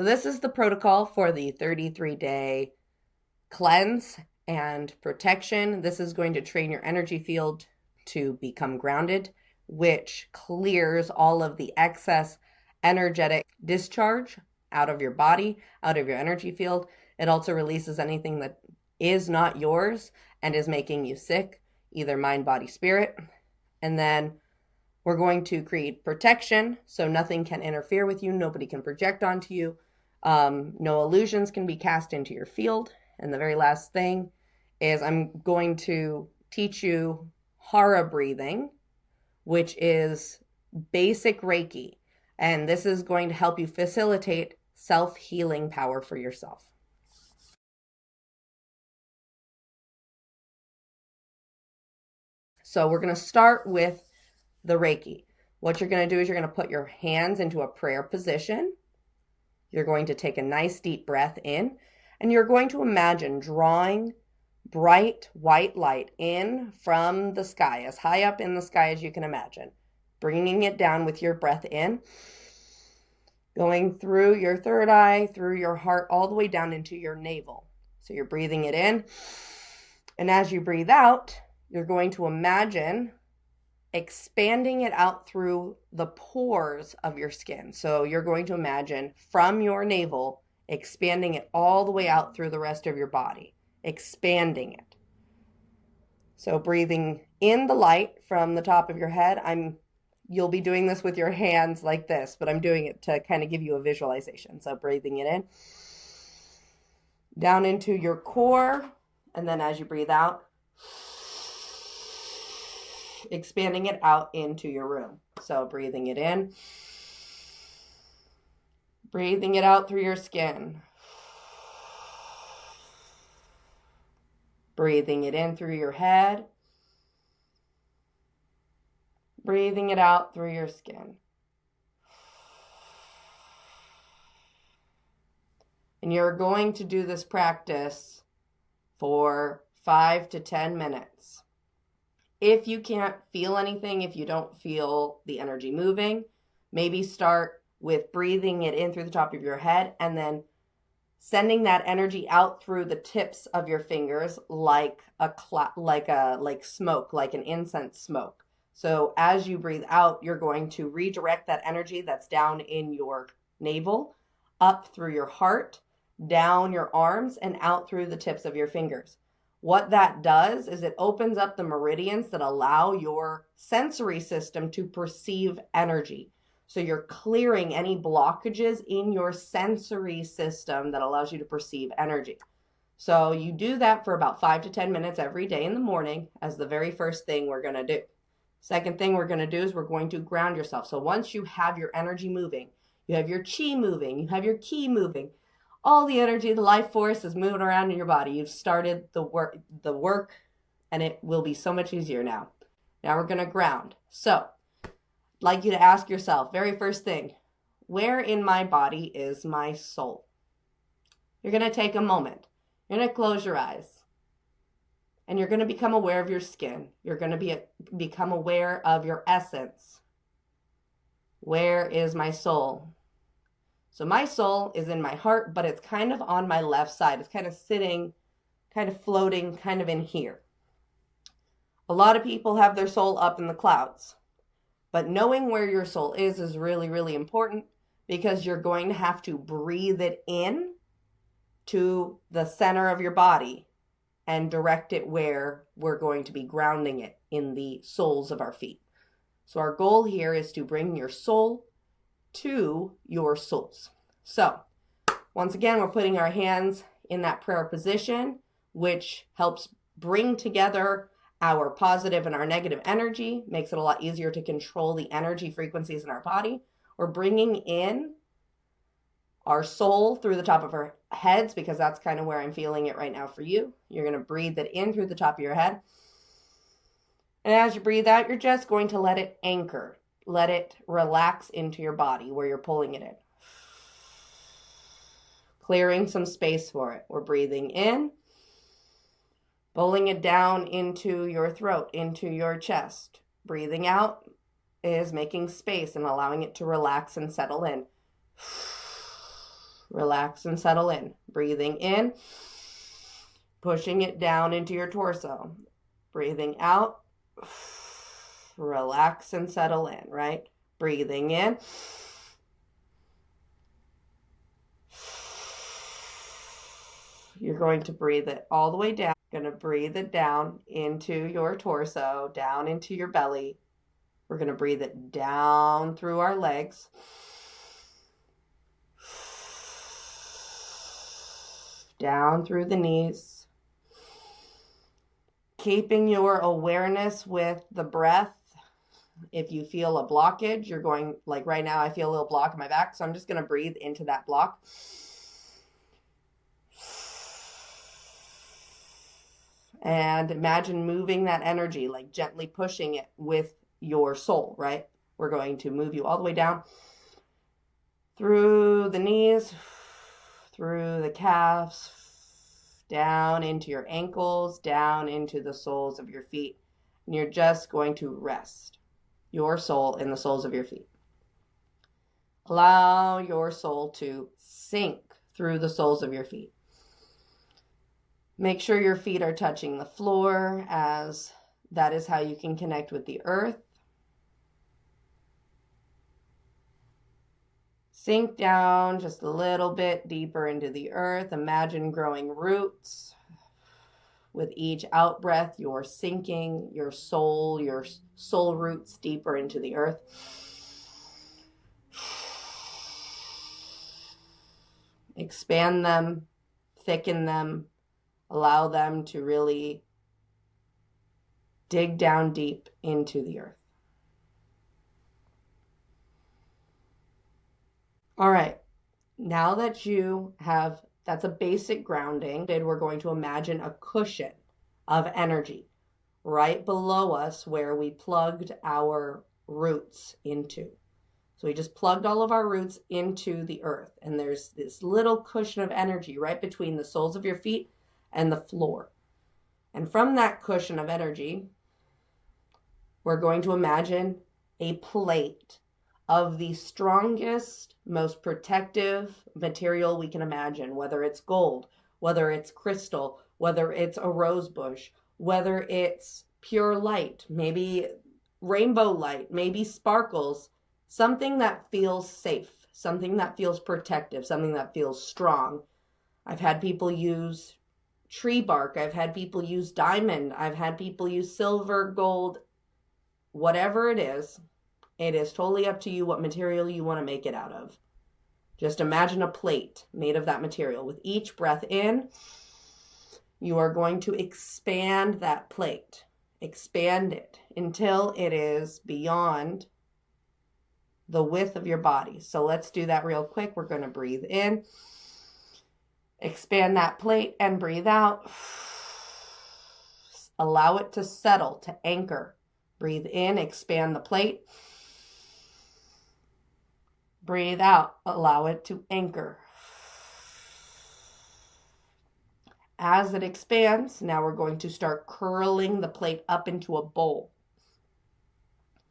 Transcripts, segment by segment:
So this is the protocol for the 33-day cleanse and protection. This is going to train your energy field to become grounded, which clears all of the excess energetic discharge out of your body, out of your energy field. It also releases anything that is not yours and is making you sick, either mind, body, spirit. And then we're going to create protection so nothing can interfere with you, nobody can project onto you, no illusions can be cast into your field. And the very last thing is I'm going to teach you hara breathing, which is basic Reiki. And this is going to help you facilitate self-healing power for yourself. So we're going to start with the Reiki. What you're going to do is you're going to put your hands into a prayer position. You're going to take a nice deep breath in, and you're going to imagine drawing bright white light in from the sky, as high up in the sky as you can imagine, bringing it down with your breath in, going through your third eye, through your heart, all the way down into your navel. So you're breathing it in, and as you breathe out, you're going to imagine expanding it out through the pores of your skin. So you're going to imagine from your navel, expanding it all the way out through the rest of your body, expanding it. So breathing in the light from the top of your head. You'll be doing this with your hands like this, but I'm doing it to kind of give you a visualization. So breathing it in, down into your core, and then as you breathe out, expanding it out into your room. So breathing it in, breathing it out through your skin, breathing it in through your head, breathing it out through your skin. And you're going to do this practice for 5 to 10 minutes. If you can't feel anything, if you don't feel the energy moving, maybe start with breathing it in through the top of your head and then sending that energy out through the tips of your fingers like smoke, like an incense smoke. So as you breathe out, you're going to redirect that energy that's down in your navel, up through your heart, down your arms, and out through the tips of your fingers. What that does is it opens up the meridians that allow your sensory system to perceive energy. So you're clearing any blockages in your sensory system that allows you to perceive energy. So you do that for about 5 to 10 minutes every day in the morning as the very first thing we're going to do. Second thing we're going to do is we're going to ground yourself. So once you have your energy moving, you have your chi moving, you have your ki moving, all the energy, the life force is moving around in your body. You've started the work, and it will be so much easier now. Now we're going to ground. So I'd like you to ask yourself, very first thing, where in my body is my soul? You're going to take a moment. You're going to close your eyes, and you're going to become aware of your skin. You're going to become aware of your essence. Where is my soul? So my soul is in my heart, but it's kind of on my left side. It's kind of sitting, kind of floating, kind of in here. A lot of people have their soul up in the clouds, but knowing where your soul is really, really important because you're going to have to breathe it in to the center of your body and direct it where we're going to be grounding it in the soles of our feet. So our goal here is to bring your soul to your soles. So once again, we're putting our hands in that prayer position, which helps bring together our positive and our negative energy, makes it a lot easier to control the energy frequencies in our body. We're bringing in our soul through the top of our heads because that's kind of where I'm feeling it right now for you. You're going to breathe it in through the top of your head. And as you breathe out, you're just going to let it anchor. Let it relax into your body where you're pulling it in. Clearing some space for it. We're breathing in, pulling it down into your throat, into your chest. Breathing out is making space and allowing it to relax and settle in. Relax and settle in. Breathing in, pushing it down into your torso. Breathing out, relax and settle in, right? Breathing in. You're going to breathe it all the way down. You're going to breathe it down into your torso, down into your belly. We're going to breathe it down through our legs. Down through the knees. Keeping your awareness with the breath. If you feel a blockage, you're going, like right now, I feel a little block in my back, so I'm just going to breathe into that block. And imagine moving that energy, like gently pushing it with your soul, right? We're going to move you all the way down through the knees, through the calves, down into your ankles, down into the soles of your feet. And you're just going to rest your soul in the soles of your feet. Allow your soul to sink through the soles of your feet. Make sure your feet are touching the floor, as that is how you can connect with the earth. Sink down just a little bit deeper into the earth. Imagine growing roots. With each out breath, you're sinking your soul roots deeper into the earth. Expand them, thicken them, allow them to really dig down deep into the earth. All right, now that you have, that's a basic grounding, we're going to imagine a cushion of energy right below us where we plugged our roots into. So we just plugged all of our roots into the earth, and there's this little cushion of energy right between the soles of your feet and the floor. And from that cushion of energy, we're going to imagine a plate of the strongest, most protective material we can imagine, whether it's gold, whether it's crystal, whether it's a rose bush, whether it's pure light, maybe rainbow light, maybe sparkles, something that feels safe, something that feels protective, something that feels strong. I've had people use tree bark. I've had people use diamond. I've had people use silver, gold, whatever it is totally up to you what material you want to make it out of. Just imagine a plate made of that material. With each breath in, you are going to expand that plate. Expand it until it is beyond the width of your body. So let's do that real quick. We're going to breathe in, expand that plate, and breathe out. Allow it to settle, to anchor. Breathe in, expand the plate. Breathe out, allow it to anchor. As it expands, now we're going to start curling the plate up into a bowl.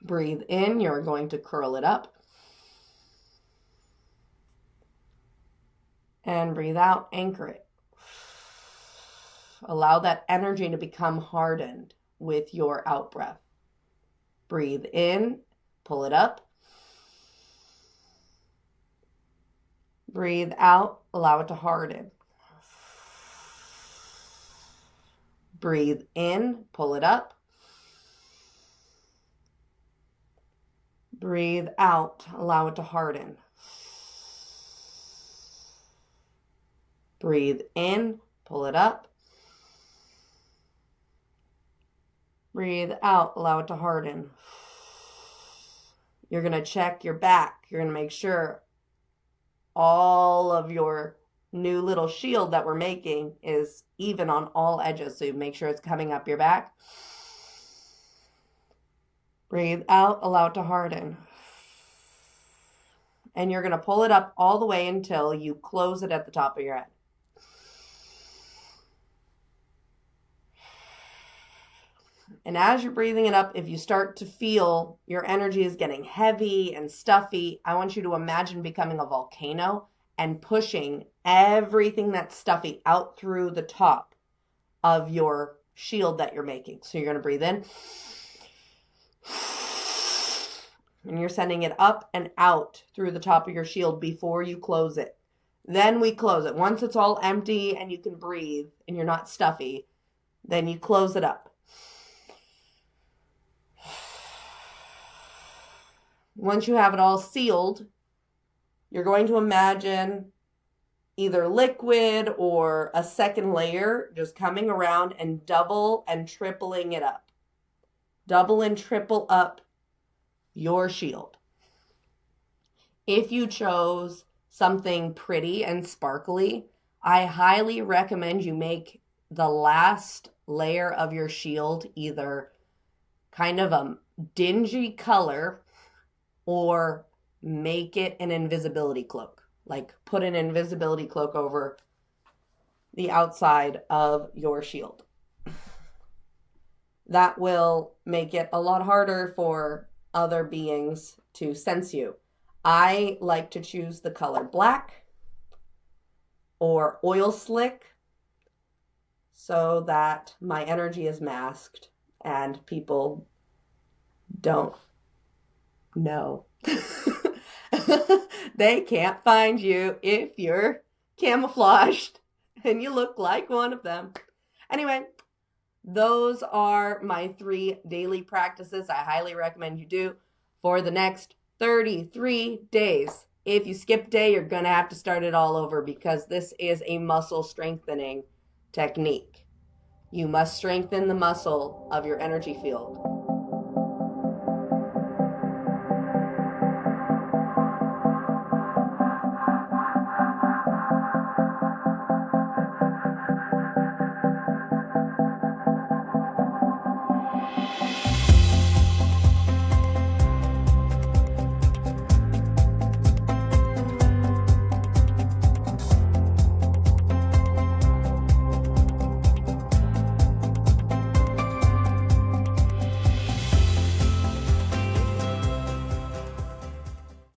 Breathe in, you're going to curl it up. And breathe out, anchor it. Allow that energy to become hardened with your out breath. Breathe in, pull it up. Breathe out, allow it to harden. Breathe in, pull it up. Breathe out, allow it to harden. Breathe in, pull it up. Breathe out, allow it to harden. You're going to check your back. You're going to make sure all of your new little shield that we're making is even on all edges. So you make sure it's coming up your back. Breathe out, allow it to harden. And you're going to pull it up all the way until you close it at the top of your head. And as you're breathing it up, if you start to feel your energy is getting heavy and stuffy, I want you to imagine becoming a volcano and pushing everything that's stuffy out through the top of your shield that you're making. So you're going to breathe in, and you're sending it up and out through the top of your shield before you close it. Then we close it. Once it's all empty and you can breathe and you're not stuffy, then you close it up. Once you have it all sealed, you're going to imagine either liquid or a second layer just coming around and double and tripling it up. Double and triple up your shield. If you chose something pretty and sparkly, I highly recommend you make the last layer of your shield either kind of a dingy color or make it an invisibility cloak. Like put an invisibility cloak over the outside of your shield. That will make it a lot harder for other beings to sense you. I like to choose the color black or oil slick so that my energy is masked and people don't know. They can't find you if you're camouflaged and you look like one of them. Anyway, those are my 3 daily practices I highly recommend you do for the next 33 days. If you skip a day, you're going to have to start it all over because this is a muscle strengthening technique. You must strengthen the muscle of your energy field.